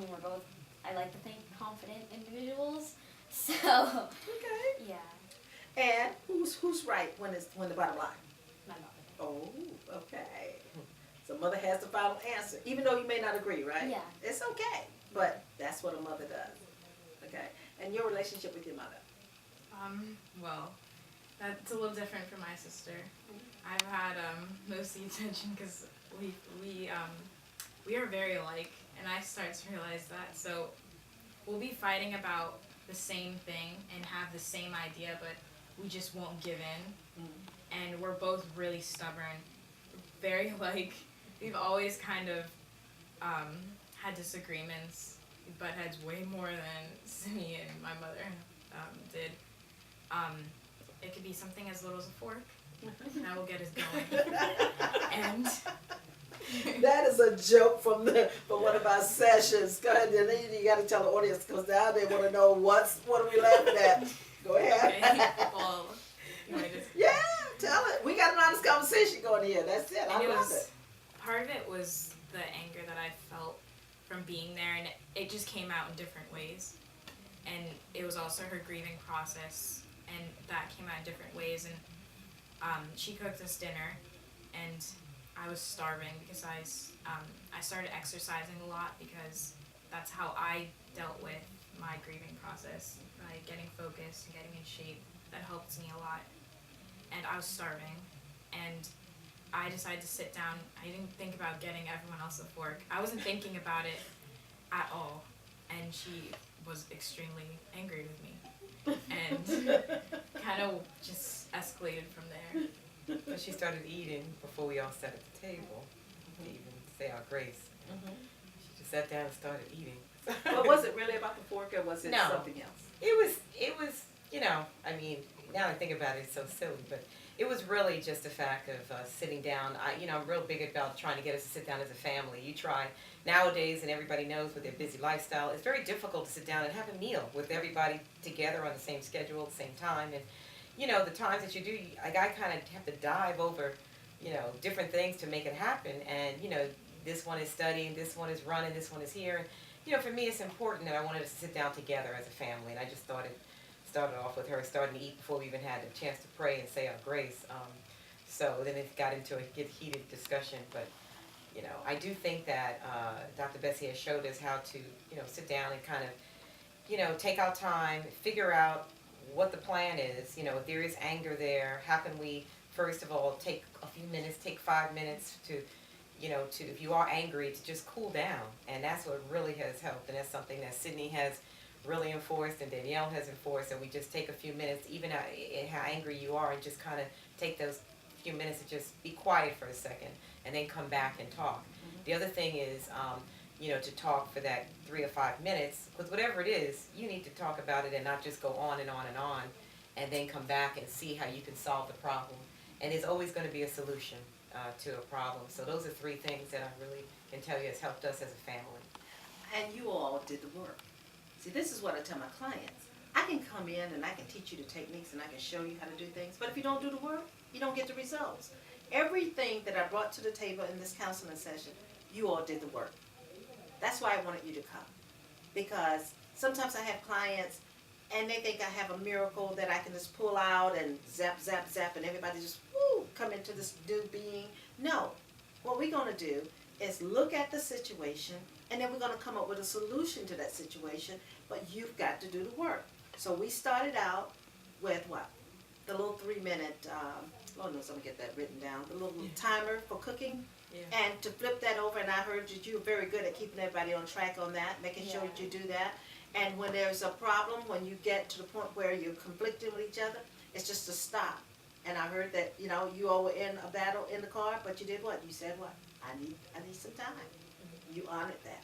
mean, we're both, I like to think, confident individuals. So, Okay. yeah, And who's right when the bottom line? my mother. Oh, okay. So mother has the final answer, even though you may not agree, right? Yeah. It's okay, but that's what a mother does. Okay. And your relationship with your mother? Well, that's a little different from my sister. I've had most of the attention because we are very alike, and I start to realize that. So we'll be fighting about the same thing and have the same idea, but we just won't give in. And we're both really stubborn, very like, we've always kind of had disagreements. We butt heads way more than me and my mother did. It could be something as little as a fork, and that will get us going. And That is a joke from one of our sessions. Go ahead, Daniele, you got to tell the audience because now they want to know what are we laughing at. Go ahead. okay, well, you want to just Yeah, tell it. We got an honest conversation going here. That's it. I love it. Part of it was the anger that I felt from being there, and it just came out in different ways. And it was also her grieving process, and that came out in different ways. And she cooked us dinner, and I was starving because I started exercising a lot because that's how I dealt with my grieving process, by getting focused and getting in shape. That helped me a lot. And I was starving, and I decided to sit down. I didn't think about getting everyone else a fork. I wasn't thinking about it at all. And she was extremely angry with me. And kind of just escalated from there. But she started eating before we all sat at the table to even say our grace. She just sat down and started eating. But was it really about the fork or was it No. something else? It was, I mean, now I think about it, it's so silly, but it was really just a fact of sitting down. I'm real big about trying to get us to sit down as a family. You try nowadays, and everybody knows with their busy lifestyle, it's very difficult to sit down and have a meal with everybody together on the same schedule at the same time. And the times that you do, I kind of have to dive over, different things to make it happen. And this one is studying, this one is running, this one is here. And for me, it's important that I wanted us to sit down together as a family, and I just thought it started off with her starting to eat before we even had a chance to pray and say our grace. So then it got into a heated discussion. But I do think that Dr. Bessie has showed us how to sit down and kind of take our time, figure out what the plan is. If there is anger there, how can we first of all take a few minutes, take 5 minutes to if you are angry, to just cool down. And that's what really has helped, and that's something that Sydney has really enforced and Danielle has enforced, and we just take a few minutes, even how angry you are, and just kind of take those few minutes to just be quiet for a second and then come back and talk. The other thing is, to talk for that 3 or 5 minutes, because whatever it is, you need to talk about it and not just go on and on and on, and then come back and see how you can solve the problem. And there's always going to be a solution to a problem. So those are 3 things that I really can tell you has helped us as a family. And you all did the work. See, this is what I tell my clients. I can come in and I can teach you the techniques and I can show you how to do things, but if you don't do the work, you don't get the results. Everything that I brought to the table in this counseling session, you all did the work. That's why I wanted you to come. Because sometimes I have clients and they think I have a miracle that I can just pull out and zap, zap, zap, and everybody just, come into this new being. No. What we're going to do is look at the situation, and then we're going to come up with a solution to that situation, but you've got to do the work. So we started out with what? The little 3-minute, Lord knows I'm going to get that written down, the little timer for cooking. Yeah. And to flip that over, and I heard that you were very good at keeping everybody on track on that, making sure that you do that. And when there's a problem, when you get to the point where you're conflicting with each other, it's just to stop. And I heard that, you all were in a battle in the car, but you did what? You said what? I need some time. You honored that.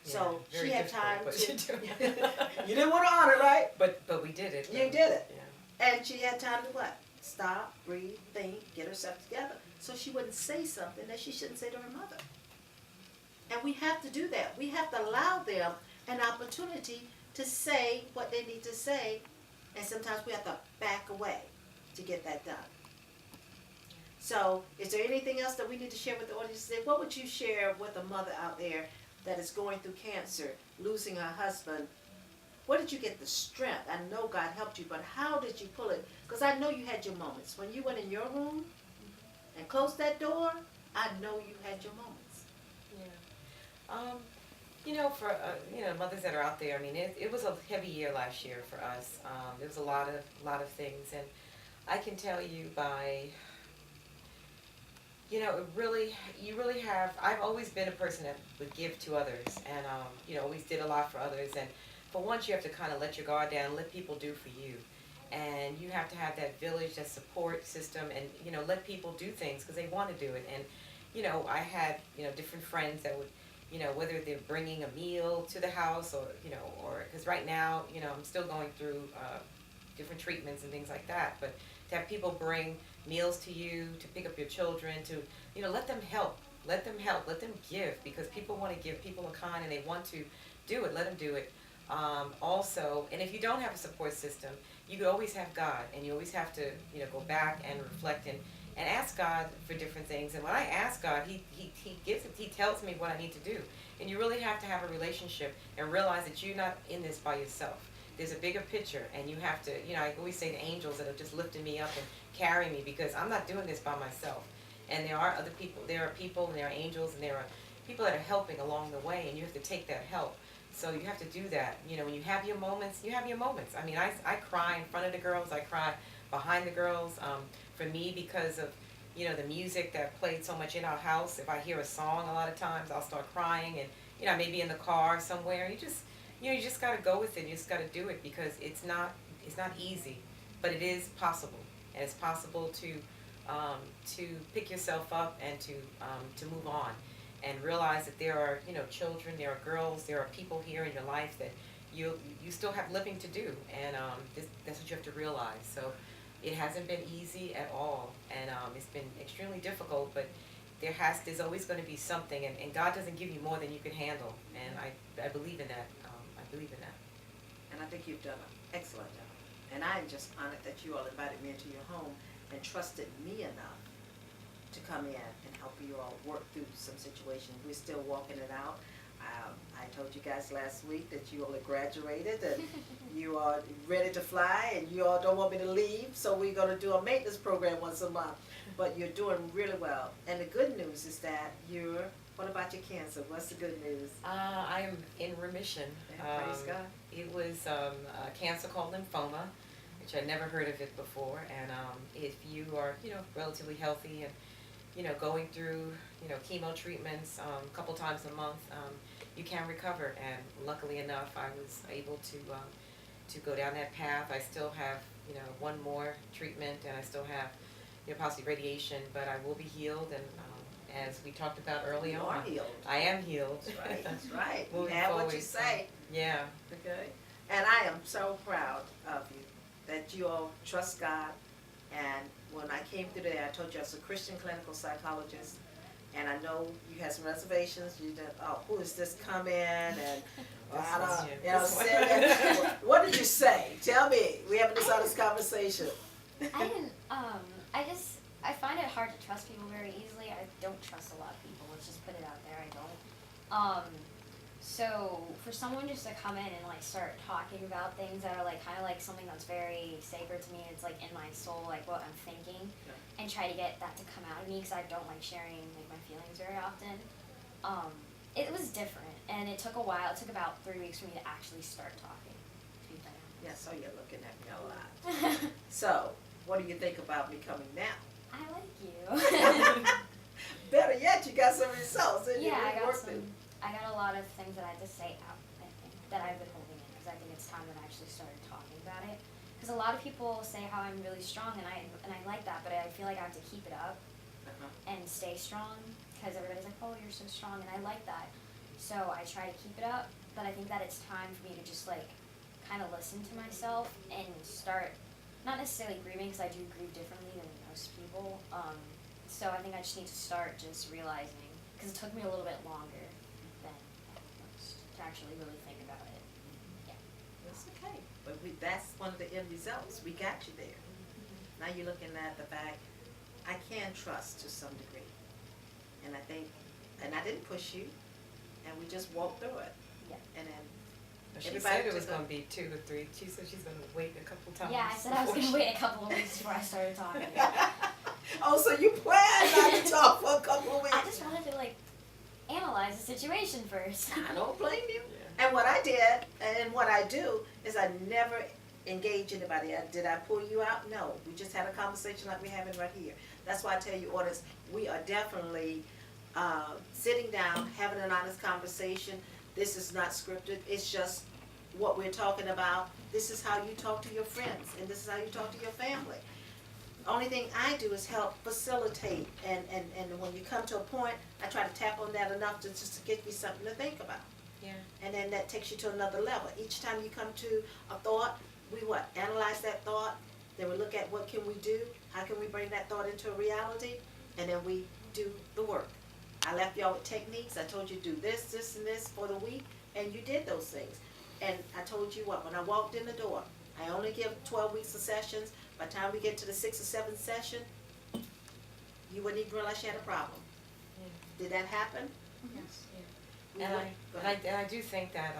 Yeah, So very she had difficult, time but to. you do. You didn't want to honor, right? But we did it. You did it. Yeah. And she had time to what? Stop, breathe, think, get herself together. So she wouldn't say something that she shouldn't say to her mother. And we have to do that. We have to allow them an opportunity to say what they need to say. And sometimes we have to back away to get that done. So is there anything else that we need to share with the audience today? What would you share with a mother out there that is going through cancer, losing her husband, where did you get the strength? I know God helped you, but how did you pull it? Because I know you had your moments. When you went in your room and closed that door, I know you had your moments. Yeah. You know, for you know, mothers that are out there, I mean, it was a heavy year last year for us. There was a lot of things, and I can tell you by, you know, you really have. I've always been a person that would give to others, and you know, always did a lot for others. And for once, you have to kind of let your guard down, let people do for you, and you have to have that village, that support system, and you know, let people do things because they want to do it. And you know, I had different friends that would, whether they're bringing a meal to the house or or because right now, I'm still going through different treatments and things like that, but to have people bring meals to you, to pick up your children, to let them help, let them give, because people want to give, people are kind and they want to do it, let them do it. Also, and if you don't have a support system, you could always have God, and you always have to go back and reflect and ask God for different things. And when I ask God, he gives it, he tells me what I need to do. And you really have to have a relationship and realize that you're not in this by yourself. There's a bigger picture, and you have to, I always say the angels that are just lifting me up and carrying me, because I'm not doing this by myself. And there are other people, there are people, and there are angels, and there are people that are helping along the way, and you have to take that help. So you have to do that. When you have your moments, you have your moments. I mean, I cry in front of the girls, I cry behind the girls. For me, because of the music that played so much in our house, if I hear a song, a lot of times I'll start crying, and I may be in the car somewhere. You just got to go with it. You just got to do it, because it's not easy, but it is possible, and it's possible to pick yourself up and to move on, and realize that there are children, there are girls, there are people here in your life that you still have living to do, and that's what you have to realize. So it hasn't been easy at all, and it's been extremely difficult, but there's always going to be something, and God doesn't give you more than you can handle, and I believe in that. I believe in that. And I think you've done an excellent job. And I am just honored that you all invited me into your home and trusted me enough to come in and help you all work through some situations. We're still walking it out. I told you guys last week that you all have graduated and you are ready to fly, and you all don't want me to leave, so we're going to do a maintenance program once a month. But you're doing really well. And the good news is that what about your cancer? What's the good news? I am in remission. Praise God. It was a cancer called lymphoma, which I never heard of it before. And if you are, relatively healthy and, going through, chemo treatments a couple times a month, you can recover. And luckily enough, I was able to go down that path. I still have, one more treatment, and I still have, possibly radiation, but I will be healed. And as we talked about early You on, are healed. I am healed. That's right. That's right. You Moving have what forward, you say. Yeah. Okay. And I am so proud of you that you all trust God. And when I came through there, I told you I was a Christian clinical psychologist. And I know you had some reservations. You did, who is this coming? And what did you say? Tell me. We having this honest conversation. I didn't, I find it hard to trust people very easily. I don't trust a lot of people, let's just put it out there, I don't. So for someone just to come in and like start talking about things that are like kind of like something that's very sacred to me, it's like in my soul, like what I'm thinking, and try to get that to come out of me, because I don't like sharing like my feelings very often. It was different, and it took a while. It took about 3 weeks for me to actually start talking, to be quite honest. Yeah, so you're looking at me a lot. So, what do you think about me coming now? I like you. Better yet, you got some results. And Yeah, you I got a lot of things that I had to say out, I think, that I've been holding in, because I think it's time that I actually started talking about it. Because a lot of people say how I'm really strong, and I like that, but I feel like I have to keep it up and stay strong, because everybody's like, oh, you're so strong, and I like that. So I try to keep it up, but I think that it's time for me to just like kind of listen to myself and start, not necessarily grieving, because I do grieve differently than most people. So I think I just need to start just realizing, because it took me a little bit longer than most to actually really think about it. Yeah. That's okay. But that's one of the end results. We got you there. Now you're looking at the fact, I can trust to some degree. And I think, and I didn't push you, and we just walked through it. Yeah. and then She everybody said it was took a- gonna be 2 or 3. She said she's gonna wait a couple times. Yeah, I said I was before gonna she- wait a couple of weeks before I started talking. Oh, so you plan not to talk for a couple of weeks? I just wanted to like analyze the situation first. I don't blame you. Yeah. And what I did, and what I do, is I never engage anybody. Did I pull you out? No. We just had a conversation like we're having right here. That's why I tell you, audience, we are definitely sitting down, having an honest conversation. This is not scripted. It's just what we're talking about. This is how you talk to your friends, and this is how you talk to your family. Only thing I do is help facilitate, and when you come to a point, I try to tap on that enough to just to get you something to think about. Yeah. And then that takes you to another level. Each time you come to a thought, we analyze that thought, then we look at what can we do, how can we bring that thought into a reality, and then we do the work. I left y'all with techniques. I told you to do this, this, and this for the week, and you did those things. And I told you what, when I walked in the door, I only give 12 weeks of sessions. By the time we get to the 6th or 7th session, you wouldn't even realize you had a problem. Yeah. Did that happen? Yes. We And went- go ahead. I do think that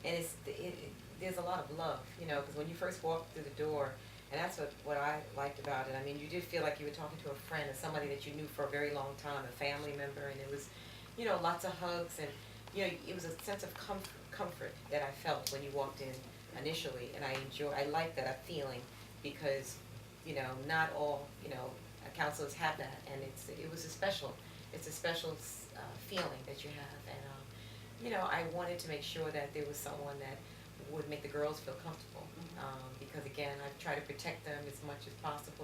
and there's a lot of love, you know, because when you first walked through the door, and that's what I liked about it. I mean, you did feel like you were talking to a friend or somebody that you knew for a very long time, a family member, and it was, you know, lots of hugs, and you know, it was a sense of comfort that I felt when you walked in initially, and I like that feeling because, you know, not all, you know, counselors have that, and it's a special feeling that you have, and you know, I wanted to make sure that there was someone that would make the girls feel comfortable, because again, I try to protect them as much as possible.